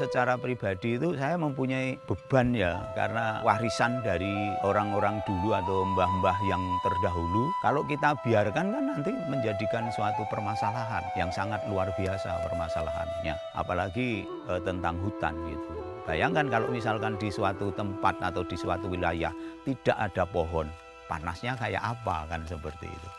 Secara pribadi itu saya mempunyai beban ya, karena warisan dari orang-orang dulu atau mbah-mbah yang terdahulu. Kalau kita biarkan kan nanti menjadikan suatu permasalahan yang sangat luar biasa permasalahannya. Apalagi tentang hutan gitu. Bayangkan kalau misalkan di suatu tempat atau di suatu wilayah tidak ada pohon, panasnya kayak apa kan seperti itu.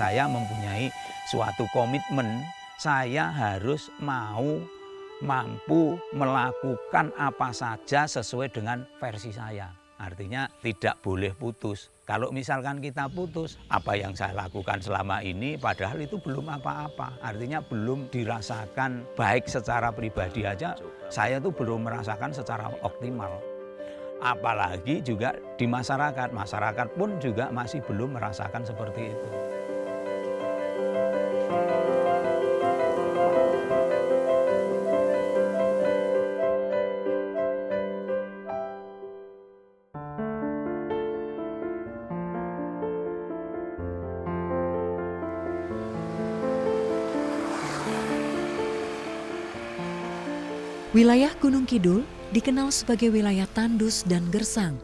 Saya mempunyai suatu komitmen, saya harus mampu melakukan apa saja sesuai dengan versi saya. Artinya tidak boleh putus. Kalau misalkan kita putus, apa yang saya lakukan selama ini padahal itu belum apa-apa. Artinya belum dirasakan baik secara pribadi aja, saya tuh belum merasakan secara optimal. Apalagi juga di masyarakat, masyarakat pun juga masih belum merasakan seperti itu. Wilayah Gunung Kidul dikenal sebagai wilayah tandus dan gersang.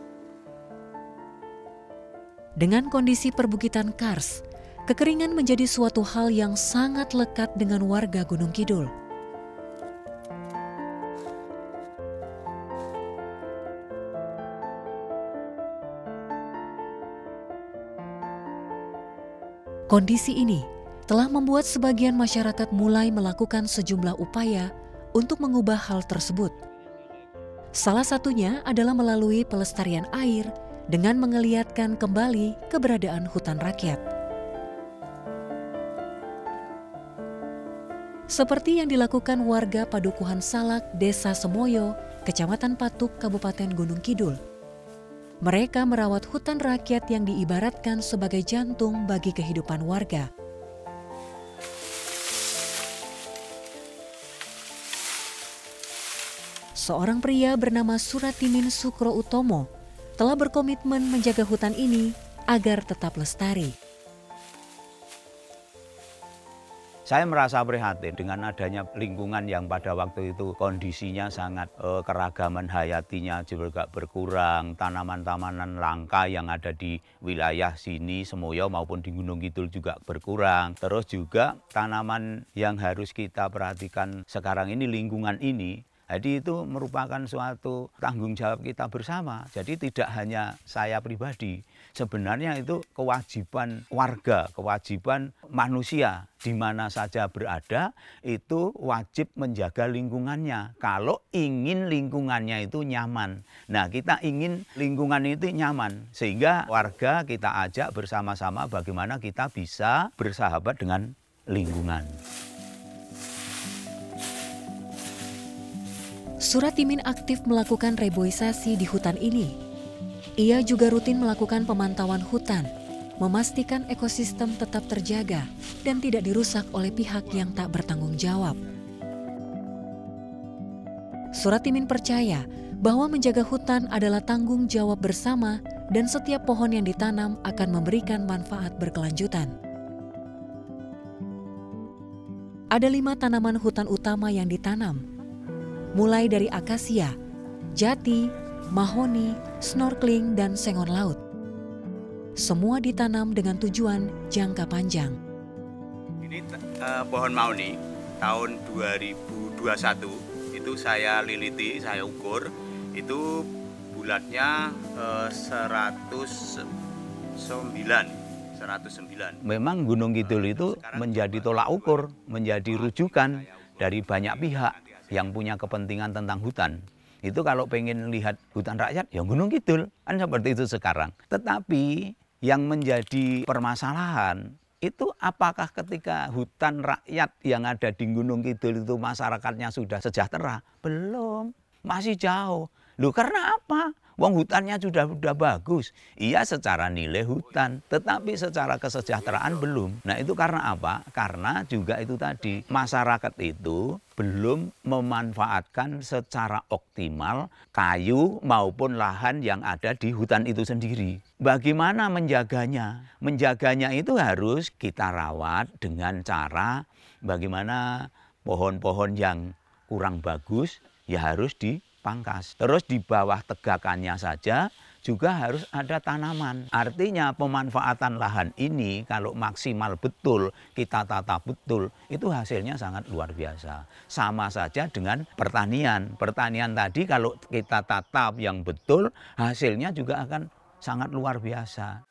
Dengan kondisi perbukitan kars, kekeringan menjadi suatu hal yang sangat lekat dengan warga Gunung Kidul. Kondisi ini telah membuat sebagian masyarakat mulai melakukan sejumlah upaya untuk mengubah hal tersebut. Salah satunya adalah melalui pelestarian air dengan mengeliatkan kembali keberadaan hutan rakyat. Seperti yang dilakukan warga Padukuhan Salak, Desa Semoyo, Kecamatan Patuk, Kabupaten Gunung Kidul. Mereka merawat hutan rakyat yang diibaratkan sebagai jantung bagi kehidupan warga. Seorang pria bernama Suratimin Sukro Utomo telah berkomitmen menjaga hutan ini agar tetap lestari. Saya merasa prihatin dengan adanya lingkungan yang pada waktu itu kondisinya sangat keragaman hayatinya juga berkurang, tanaman-tanaman langka yang ada di wilayah sini Semoyo maupun di Gunung Kidul juga berkurang. Terus juga tanaman yang harus kita perhatikan sekarang ini, lingkungan ini, jadi itu merupakan suatu tanggung jawab kita bersama. Jadi tidak hanya saya pribadi, sebenarnya itu kewajiban warga, kewajiban manusia di mana saja berada itu wajib menjaga lingkungannya. Kalau ingin lingkungannya itu nyaman. Nah, kita ingin lingkungan itu nyaman sehingga warga kita ajak bersama-sama bagaimana kita bisa bersahabat dengan lingkungan. Suratimin aktif melakukan reboisasi di hutan ini. Ia juga rutin melakukan pemantauan hutan, memastikan ekosistem tetap terjaga dan tidak dirusak oleh pihak yang tak bertanggung jawab. Suratimin percaya bahwa menjaga hutan adalah tanggung jawab bersama dan setiap pohon yang ditanam akan memberikan manfaat berkelanjutan. Ada 5 tanaman hutan utama yang ditanam, mulai dari akasia, jati, mahoni, snorkeling, dan sengon laut. Semua ditanam dengan tujuan jangka panjang. Ini pohon mahoni tahun 2021 itu saya liliti, saya ukur, itu bulatnya 109. Memang Gunung Kidul itu menjadi tolak ukur, menjadi rujukan dari banyak pihak yang punya kepentingan tentang hutan. Itu kalau pengen lihat hutan rakyat, ya Gunung Kidul. Kan seperti itu sekarang. Tetapi yang menjadi permasalahan, itu apakah ketika hutan rakyat yang ada di Gunung Kidul itu masyarakatnya sudah sejahtera? Belum, masih jauh. Loh, karena apa? Wong hutannya sudah bagus. Iya secara nilai hutan, tetapi secara kesejahteraan belum. Nah itu karena apa? Karena juga itu tadi, masyarakat itu belum memanfaatkan secara optimal kayu maupun lahan yang ada di hutan itu sendiri. Bagaimana menjaganya? Menjaganya itu harus kita rawat dengan cara bagaimana pohon-pohon yang kurang bagus ya harus dipangkas. Terus di bawah tegakannya saja juga harus ada tanaman. Artinya pemanfaatan lahan ini kalau maksimal betul, kita tata betul, itu hasilnya sangat luar biasa. Sama saja dengan pertanian. Pertanian tadi kalau kita tata yang betul, hasilnya juga akan sangat luar biasa.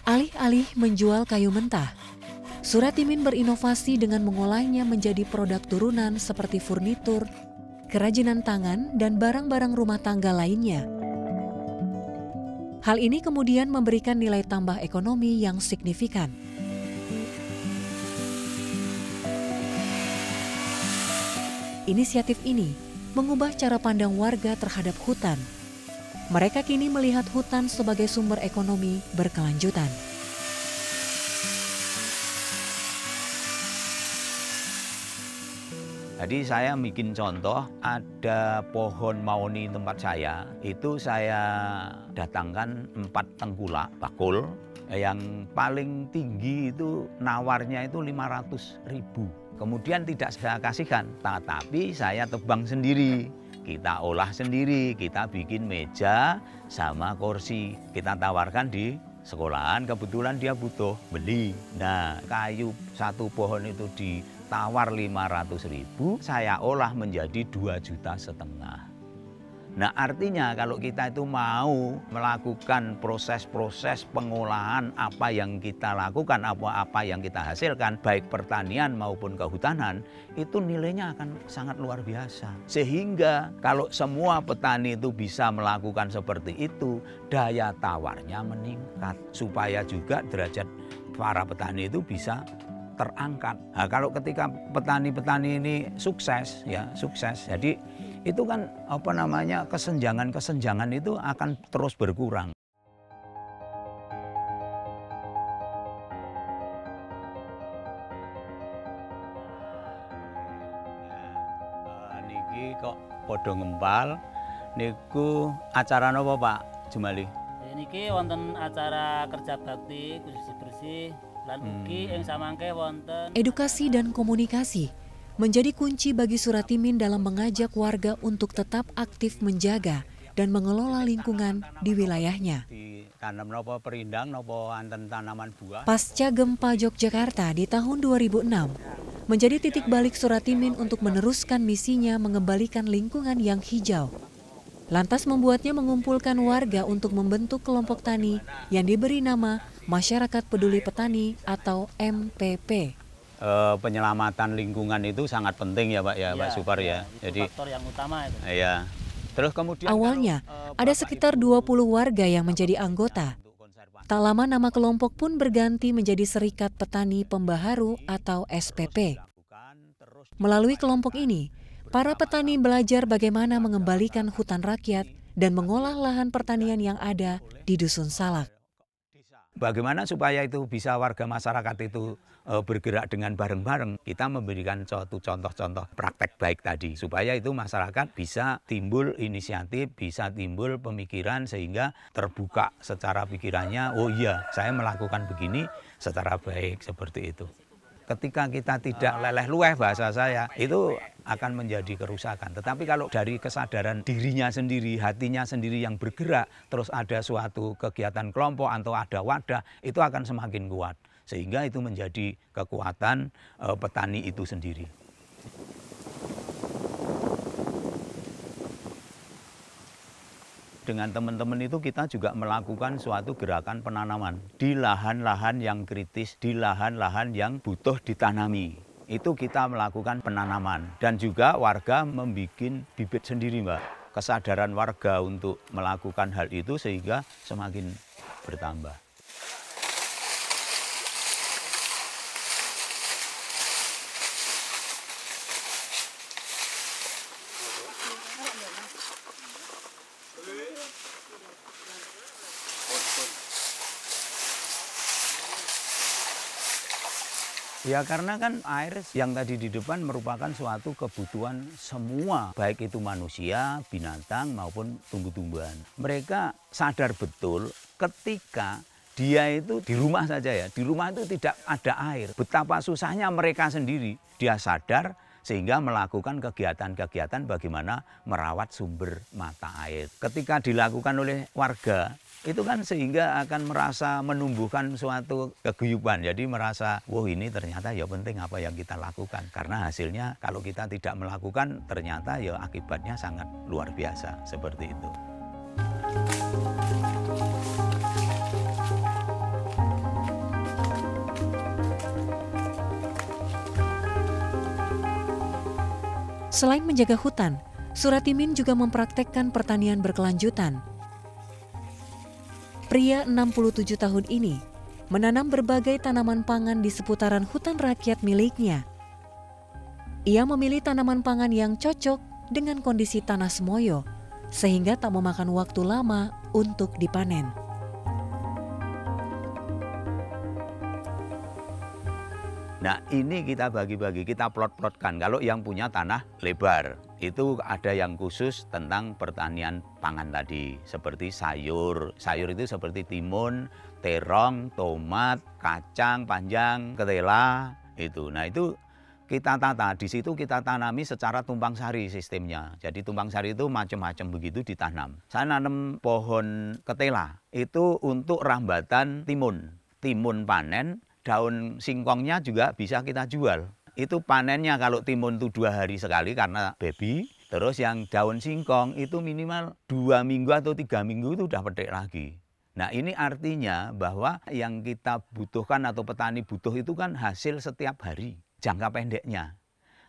Alih-alih menjual kayu mentah, Suratimin berinovasi dengan mengolahnya menjadi produk turunan seperti furnitur, kerajinan tangan, dan barang-barang rumah tangga lainnya. Hal ini kemudian memberikan nilai tambah ekonomi yang signifikan. Inisiatif ini mengubah cara pandang warga terhadap hutan. Mereka kini melihat hutan sebagai sumber ekonomi berkelanjutan. Jadi saya bikin contoh, ada pohon mahoni tempat saya, itu saya datangkan 4 tengkulak bakul, yang paling tinggi itu nawarnya itu 500.000. Kemudian tidak saya kasihkan, tapi saya tebang sendiri. Kita olah sendiri, kita bikin meja sama kursi. Kita tawarkan di sekolahan, kebetulan dia butuh beli. Nah, kayu 1 pohon itu ditawar 500.000, saya olah menjadi 2,5 juta. Nah artinya kalau kita itu mau melakukan proses-proses pengolahan apa yang kita lakukan, apa yang kita hasilkan, baik pertanian maupun kehutanan, itu nilainya akan sangat luar biasa. Sehingga kalau semua petani itu bisa melakukan seperti itu, daya tawarnya meningkat. Supaya juga derajat para petani itu bisa terangkat. Nah, kalau ketika petani-petani ini sukses, jadi itu kan kesenjangan itu akan terus berkurang. Niki kok podo ngempal, niku acara napa Pak Jumali? Niki wonten acara kerja bakti khusus bersih lan ugi ing samangke wonten edukasi dan komunikasi menjadi kunci bagi Suratimin dalam mengajak warga untuk tetap aktif menjaga dan mengelola lingkungan di wilayahnya. Pasca gempa Yogyakarta di tahun 2006, menjadi titik balik Suratimin untuk meneruskan misinya mengembalikan lingkungan yang hijau. Lantas membuatnya mengumpulkan warga untuk membentuk kelompok tani yang diberi nama Masyarakat Peduli Petani atau MPP. Penyelamatan lingkungan itu sangat penting ya Pak ya, Pak Supar ya. Jadi faktor yang utama itu. Iya. Terus kemudian awalnya ada sekitar 20 warga yang menjadi anggota. Tak lama nama kelompok pun berganti menjadi Serikat Petani Pembaharu atau SPP. Melalui kelompok ini, para petani belajar bagaimana mengembalikan hutan rakyat dan mengolah lahan pertanian yang ada di Dusun Salak. Bagaimana supaya itu bisa warga masyarakat itu bergerak dengan bareng-bareng, kita memberikan suatu contoh-contoh praktek baik tadi, supaya itu masyarakat bisa timbul inisiatif, bisa timbul pemikiran sehingga terbuka secara pikirannya, oh iya saya melakukan begini secara baik seperti itu. Ketika kita tidak leleh lueh bahasa saya, itu akan menjadi kerusakan. Tetapi kalau dari kesadaran dirinya sendiri, hatinya sendiri yang bergerak, terus ada suatu kegiatan kelompok atau ada wadah, itu akan semakin kuat. Sehingga itu menjadi kekuatan petani itu sendiri. Dengan teman-teman itu kita juga melakukan suatu gerakan penanaman di lahan-lahan yang kritis, di lahan-lahan yang butuh ditanami. Itu kita melakukan penanaman dan juga warga membuat bibit sendiri Mbak. kesadaran warga untuk melakukan hal itu sehingga semakin bertambah. Ya karena kan air yang tadi di depan merupakan suatu kebutuhan semua, baik itu manusia, binatang maupun tumbuh-tumbuhan. Mereka sadar betul ketika dia itu di rumah saja ya, di rumah itu tidak ada air. Betapa susahnya mereka sendiri, dia sadar sehingga melakukan kegiatan-kegiatan bagaimana merawat sumber mata air. Ketika dilakukan oleh warga, itu kan sehingga akan merasa menumbuhkan suatu keguyuban. Jadi merasa, wah ini ternyata ya penting apa yang kita lakukan. Karena hasilnya kalau kita tidak melakukan ternyata ya akibatnya sangat luar biasa seperti itu. Selain menjaga hutan, Suratimin juga mempraktekkan pertanian berkelanjutan. Pria 67 tahun ini menanam berbagai tanaman pangan di seputaran hutan rakyat miliknya. Ia memilih tanaman pangan yang cocok dengan kondisi tanah Semoyo, sehingga tak memakan waktu lama untuk dipanen. Nah ini kita bagi-bagi, kita plot-plotkan. Kalau yang punya tanah lebar, itu ada yang khusus tentang pertanian pangan tadi. Seperti sayur, sayur itu seperti timun, terong, tomat, kacang panjang, ketela, itu. Nah itu kita tata, di situ kita tanami secara tumpang sari sistemnya. Jadi tumpang sari itu macam-macam begitu ditanam. Saya nanam pohon ketela, itu untuk rambatan timun. Timun panen, daun singkongnya juga bisa kita jual. Itu panennya kalau timun itu 2 hari sekali karena baby. Terus yang daun singkong itu minimal 2 minggu atau 3 minggu itu udah petik lagi. Nah ini artinya bahwa yang kita butuhkan atau petani butuh itu kan hasil setiap hari, jangka pendeknya.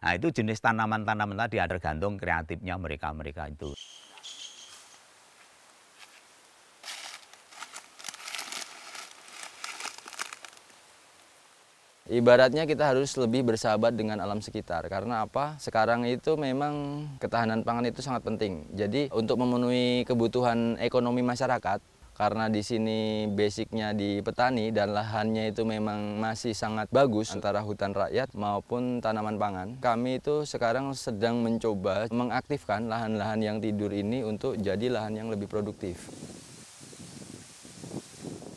Nah itu jenis tanaman-tanaman tadi tergantung kreatifnya mereka-mereka itu. Ibaratnya kita harus lebih bersahabat dengan alam sekitar. Karena apa? Sekarang itu memang ketahanan pangan itu sangat penting. Jadi untuk memenuhi kebutuhan ekonomi masyarakat, karena di sini basicnya di petani dan lahannya itu memang masih sangat bagus antara hutan rakyat maupun tanaman pangan. Kami itu sekarang sedang mencoba mengaktifkan lahan-lahan yang tidur ini untuk jadi lahan yang lebih produktif.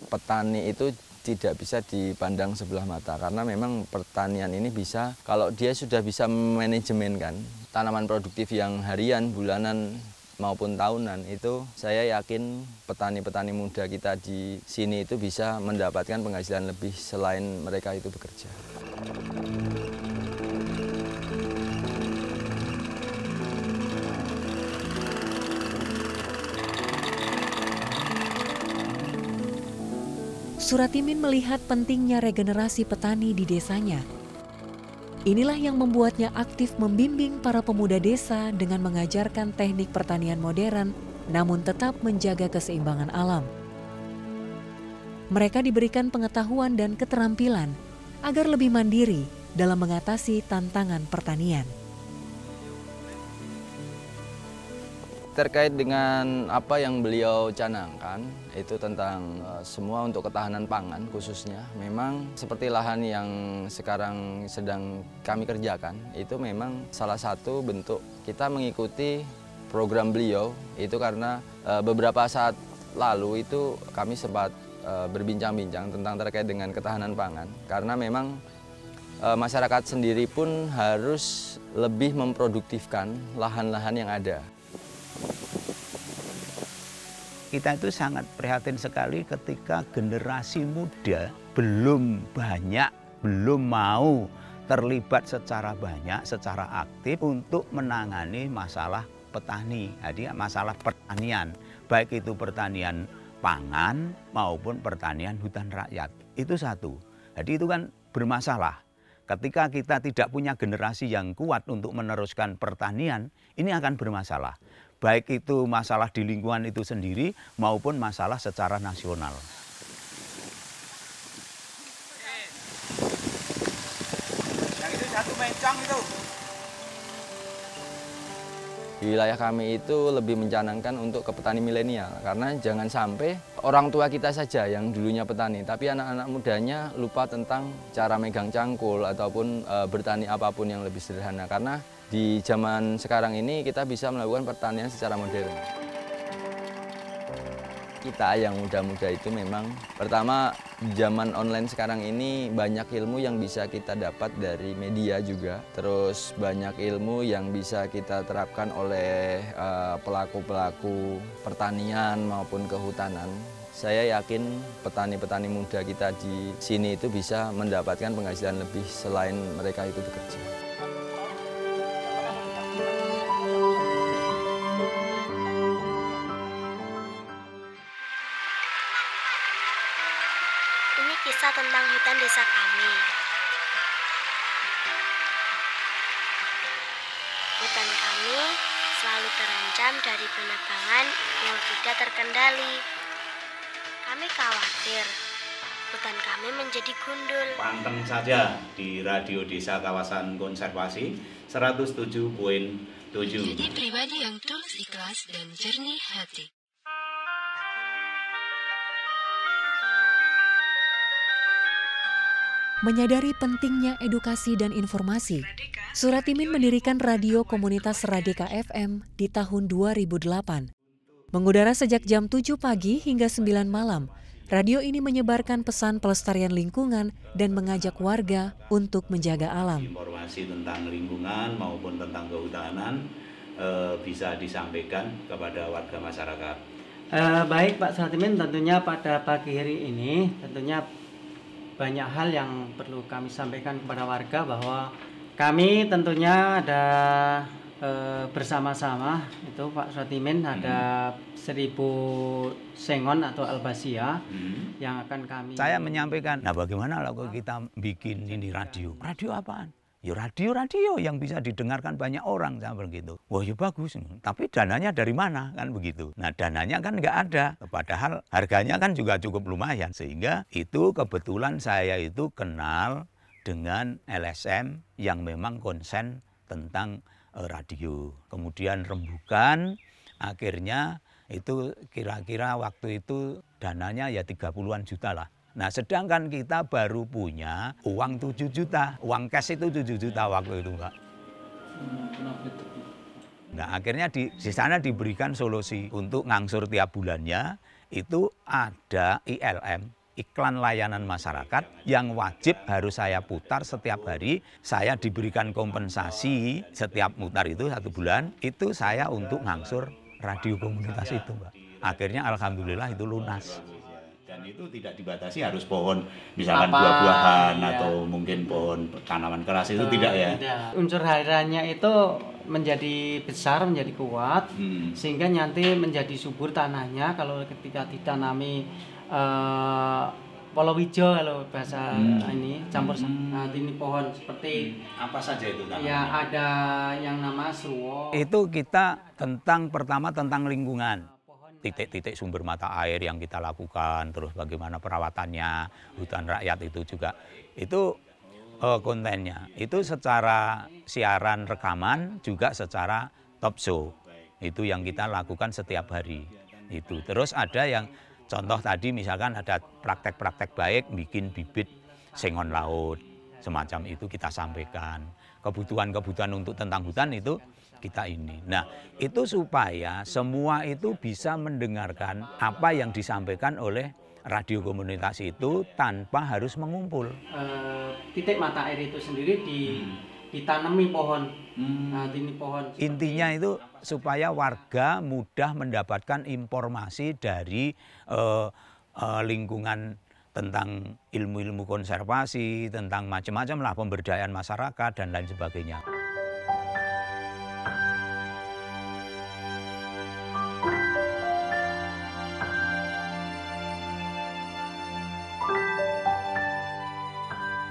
Petani itu tidak bisa dipandang sebelah mata karena memang pertanian ini bisa, kalau dia sudah bisa manajemen kan tanaman produktif yang harian, bulanan maupun tahunan, itu saya yakin petani-petani muda kita di sini itu bisa mendapatkan penghasilan lebih selain mereka itu bekerja. Suratimin melihat pentingnya regenerasi petani di desanya. Inilah yang membuatnya aktif membimbing para pemuda desa dengan mengajarkan teknik pertanian modern, namun tetap menjaga keseimbangan alam. Mereka diberikan pengetahuan dan keterampilan agar lebih mandiri dalam mengatasi tantangan pertanian. Terkait dengan apa yang beliau canangkan, itu tentang semua untuk ketahanan pangan khususnya. Memang seperti lahan yang sekarang sedang kami kerjakan, itu memang salah satu bentuk kita mengikuti program beliau. Itu karena beberapa saat lalu itu kami sempat berbincang-bincang tentang terkait dengan ketahanan pangan. Karena memang masyarakat sendiri pun harus lebih memproduktifkan lahan-lahan yang ada. Kita itu sangat prihatin sekali ketika generasi muda belum banyak, belum mau terlibat secara banyak, secara aktif untuk menangani masalah petani. Jadi masalah pertanian, baik itu pertanian pangan maupun pertanian hutan rakyat. Itu satu. Jadi itu kan bermasalah. Ketika kita tidak punya generasi yang kuat untuk meneruskan pertanian, ini akan bermasalah. baik itu masalah di lingkungan itu sendiri maupun masalah secara nasional. Yang itu satu mencong itu. Di wilayah kami itu lebih mencanangkan untuk ke petani milenial, karena jangan sampai orang tua kita saja yang dulunya petani, tapi anak-anak mudanya lupa tentang cara megang cangkul ataupun bertani apapun yang lebih sederhana. Karena di zaman sekarang ini kita bisa melakukan pertanian secara modern. Kita yang muda-muda itu memang pertama zaman online sekarang ini banyak ilmu yang bisa kita dapat dari media juga. Terus banyak ilmu yang bisa kita terapkan oleh pelaku-pelaku pertanian maupun kehutanan. Saya yakin petani-petani muda kita di sini itu bisa mendapatkan penghasilan lebih selain mereka itu bekerja. Ini kisah tentang hutan desa kami. Hutan kami selalu terancam dari penebangan yang tidak terkendali. Kami khawatir hutan kami menjadi gundul. Panteng saja di Radio Desa Kawasan Konservasi 107.7. Jadi pribadi yang tulus ikhlas dan jernih hati. Menyadari pentingnya edukasi dan informasi, Suratimin mendirikan radio komunitas Radika FM di tahun 2008. Mengudara sejak jam 7 pagi hingga 9 malam, radio ini menyebarkan pesan pelestarian lingkungan dan mengajak warga untuk menjaga alam. Informasi tentang lingkungan maupun tentang kehutanan bisa disampaikan kepada warga masyarakat. Baik Pak Suratimin, tentunya pada pagi hari ini tentunya banyak hal yang perlu kami sampaikan kepada warga, bahwa kami tentunya ada bersama-sama itu Pak Suratimin ada 1000 sengon atau albasia yang akan kami. Saya menyampaikan, nah bagaimana kalau kita bikin ini radio? Radio apaan? Ya radio yang bisa didengarkan banyak orang, saya begitu. Wah ya bagus, tapi dananya dari mana kan begitu. Nah dananya kan nggak ada, padahal harganya kan juga cukup lumayan. Sehingga itu kebetulan saya itu kenal dengan LSM yang memang konsen tentang radio. Kemudian rembukan, akhirnya itu kira-kira waktu itu dananya ya 30-an juta lah. Nah sedangkan kita baru punya uang 7 juta, uang cash itu 7 juta waktu itu Pak. Nah akhirnya di sana diberikan solusi untuk ngangsur tiap bulannya, itu ada ILM, iklan layanan masyarakat, yang wajib harus saya putar setiap hari. Saya diberikan kompensasi setiap mutar itu 1 bulan, itu saya untuk ngangsur radio komunitas itu Mbak. Akhirnya alhamdulillah itu lunas. Dan itu tidak dibatasi harus pohon misalkan buah-buahan atau mungkin pohon tanaman keras itu tidak ya. Tidak. Unsur hariannya itu menjadi besar, menjadi kuat, sehingga nanti menjadi subur tanahnya kalau ketika ditanami polowijo kalau bahasa ini campur ini pohon seperti apa saja itu tanaman? Ya ada yang nama seruo. Itu kita pertama tentang lingkungan. Titik-titik sumber mata air yang kita lakukan, terus bagaimana perawatannya, hutan rakyat itu juga. Itu kontennya, itu secara siaran rekaman juga secara talk show. Itu yang kita lakukan setiap hari. Itu. Terus ada yang contoh tadi misalkan ada praktek-praktek baik, bikin bibit sengon laut, semacam itu kita sampaikan. Kebutuhan-kebutuhan untuk tentang hutan itu kita ini. Nah, itu supaya semua itu bisa mendengarkan apa yang disampaikan oleh radio komunitas itu tanpa harus mengumpul. Titik mata air itu sendiri ditanami pohon. Nah, ini pohon. Intinya itu supaya warga mudah mendapatkan informasi dari lingkungan tentang ilmu-ilmu konservasi, tentang macam-macam lah pemberdayaan masyarakat dan lain sebagainya.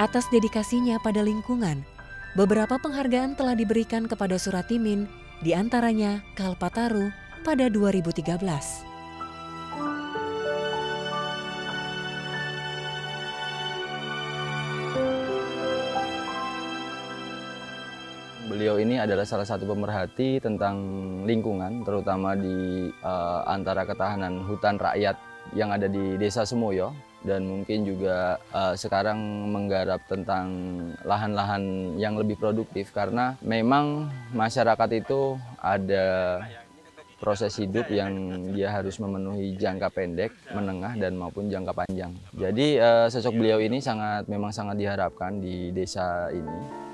Atas dedikasinya pada lingkungan, beberapa penghargaan telah diberikan kepada Suratimin, di antaranya Kalpataru, pada 2013. Beliau ini adalah salah satu pemerhati tentang lingkungan, terutama di antara ketahanan hutan rakyat yang ada di Desa Semoyo, dan mungkin juga sekarang menggarap tentang lahan-lahan yang lebih produktif, karena memang masyarakat itu ada proses hidup yang dia harus memenuhi jangka pendek, menengah, dan maupun jangka panjang. Jadi sosok beliau ini memang sangat diharapkan di desa ini.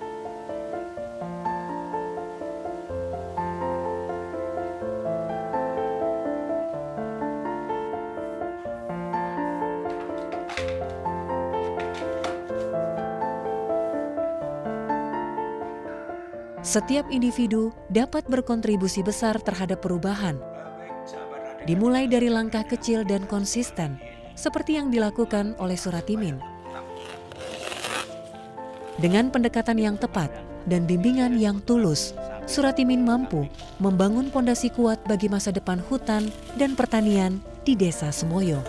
Setiap individu dapat berkontribusi besar terhadap perubahan. Dimulai dari langkah kecil dan konsisten, seperti yang dilakukan oleh Suratimin. Dengan pendekatan yang tepat dan bimbingan yang tulus, Suratimin mampu membangun pondasi kuat bagi masa depan hutan dan pertanian di Desa Semoyo.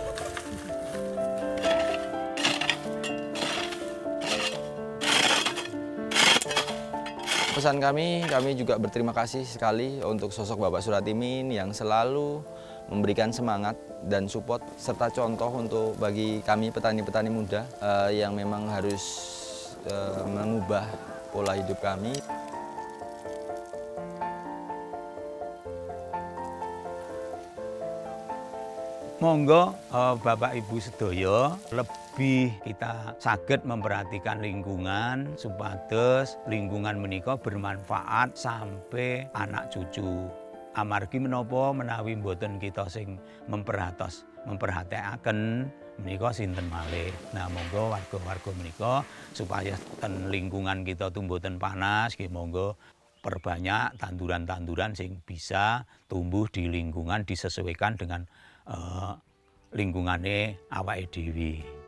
Pesan kami juga berterima kasih sekali untuk sosok Bapak Suratimin yang selalu memberikan semangat dan support serta contoh untuk bagi kami petani-petani muda yang memang harus mengubah pola hidup kami. Monggo Bapak Ibu sedaya lebih kita saged memperhatikan lingkungan supados lingkungan menika bermanfaat sampai anak cucu. Amargi menapa menawi mboten kita sing memperhatikaken menika sinten malih. Nah monggo warga-warga menika supaya ten lingkungan kita tuh mboten panas nggih monggo perbanyak tanduran-tanduran sing bisa tumbuh di lingkungan disesuaikan dengan lingkungannya awake dhewe.